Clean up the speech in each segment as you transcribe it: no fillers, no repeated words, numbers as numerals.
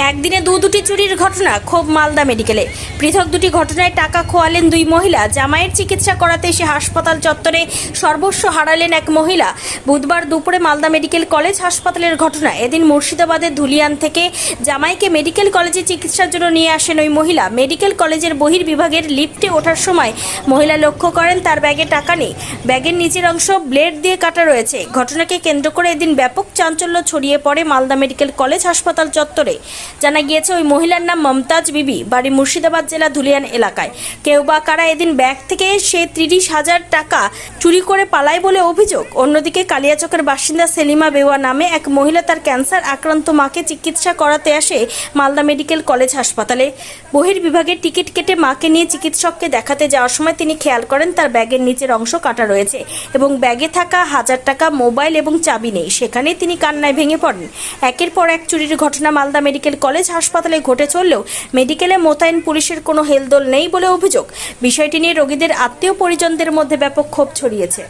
একদিনে দুটি চুরির ঘটনা ক্ষোভ মালদা মেডিকেলে। পৃথক দুটি ঘটনায় টাকা খোয়ালেন দুই মহিলা। জামাইয়ের চিকিৎসা করাতে এসে হাসপাতাল চত্বরে সর্বস্ব হারালেন এক মহিলা। বুধবার দুপুরে মালদা মেডিকেল কলেজ হাসপাতালের ঘটনা। এদিন মুর্শিদাবাদের ধুলিয়ান থেকে জামাইকে মেডিকেল কলেজে চিকিৎসার জন্য নিয়ে আসেন ওই মহিলা। মেডিকেল কলেজের বহির্বিভাগের লিফটে ওঠার সময় মহিলা লক্ষ্য করেন তার ব্যাগে টাকা নেই। ব্যাগের নিচের অংশ ব্লেড দিয়ে কাটা রয়েছে। ঘটনাকে কেন্দ্র করে এদিন ব্যাপক চাঞ্চল্য ছড়িয়ে পড়ে মালদা মেডিকেল কলেজ হাসপাতাল চত্বরে। জানা গিয়েছে ওই মহিলার নাম মমতাজ বিবি, বাড়ি মুর্শিদাবাদ জেলা ধুলিয়ান এলাকায়। কেউ বা কারা এদিন ব্যাগ থেকে সে 30,000 টাকা চুরি করে পালায় বলে অভিযোগ। অন্যদিকে কালিয়াচকের বাসিন্দা সেলিমা বেওয়া নামে এক মহিলা তার ক্যান্সার আক্রান্ত মাকে চিকিৎসা করাতে আসে মালদা মেডিকেল কলেজ হাসপাতালে। বহির্বিভাগের টিকিট কেটে মাকে নিয়ে চিকিৎসককে দেখাতে যাওয়ার সময় তিনি খেয়াল করেন তার ব্যাগের নিচের অংশ কাটা রয়েছে এবং ব্যাগে থাকা 1000 টাকা, মোবাইল এবং চাবি নেই। সেখানে তিনি কান্নায় ভেঙে পড়েন। একের পর এক চুরির ঘটনা মালদা মেডিকেল কলেজ হাসপাতালে ঘটে চললেও মেডিকেলে মোতায়েন পুলিশের কোনো হেলদোল নেই বলে অভিযোগ। বিষয়টি নিয়ে রোগীদের আত্মীয় পরিজনদের মধ্যে ব্যাপক ক্ষোভ ছড়িয়েছে।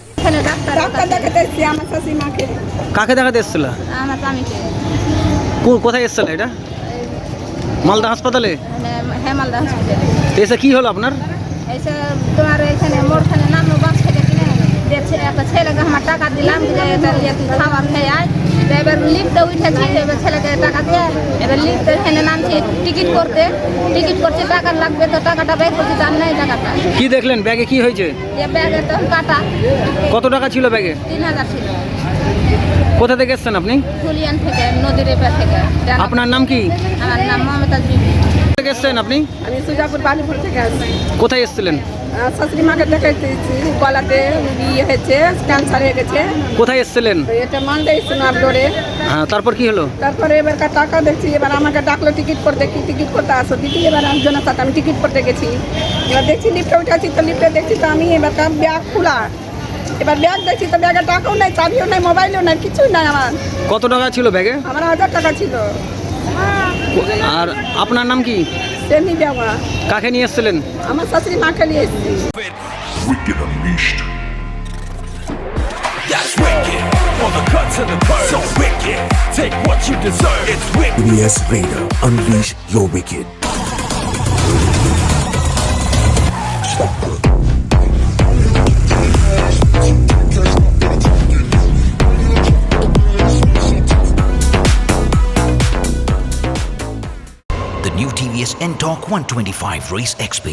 কাকে দেখাতে এসেছিল? আমার স্বামীকে। কোথায় এসেছিল এটা? মালদা হাসপাতালে? হ্যাঁ, মালদা হসপিটালে। তো এসে কি হলো আপনার? এসে তোমার এখানে মোড়খানে নামলো বাস থেকে কিনে দেখছে একটা ছেলেকে আমার টাকা দিলাম যে এটা নিয়ে তুই খাবার খেয়ে আয়। তো এবার লিফটে উঠেছি, এবার ছেলেকে টাকা দিয়ে এবার লিফটে এখানে নামছি টিকিট করছে টাকা লাগবে, তো টাকাটা বের করছি, তার নেই টাকাটা। কি দেখলেন ব্যাগে? কি হয়েছে? যে ব্যাগে তখন কাটা। কত টাকা ছিল ব্যাগে? 3000 ছিল। কোথা থেকে এসেছেন আপনি? ধুলিয়ান থেকে, নদীর এপার থেকে। আপনার নাম কি? আমার নাম মমতাজ বিবি। কোথা থেকে এসেছেন আপনি? আমি সুজাপুর বালিপুর থেকে আসছি। কোথায় এসেছিলেন? শাশুড়ি মাকে দেখাইছি, গলাতে ইয়ে হয়েছে, ক্যান্সার হয়ে গেছে। কোথায় এসেছিলেন? এটা মানতে এসেছিল আপডোরে। হ্যাঁ, তারপর কি হলো? তারপরে এবার টাকা দেখছি, এবার আমাকে ডাকলো টিকিট করতে, কি টিকিট করতে আসো দিদি। এবার একজনের সাথে আমি টিকিট করতে গেছি। এবার দেখছি লিফটে উঠেছি, তো লিফটে দেখছি তো আমি এবার ব্যাগ খোলা। এবার ব্যাগ দেখছি তো ব্যাগে টাকাও নেই, চাবিও নেই, মোবাইলও নেই, কিছুই নাই আমার। কত টাকা ছিল ব্যাগে? আমার 1000 টাকা ছিল। আর আপনার নাম কি? সেমি দেওয়া। কাকে নিয়ে এসেছিলেন? আমার শাশুড়ি মাকে নিয়ে এসেছি। Wicked Unleashed. That's wicked. On the cuts and the curves. So wicked. Take what you deserve. It's wicked. Yes, Raider. Unleash your wicked. The new TVS N-Torque 125 Race XP.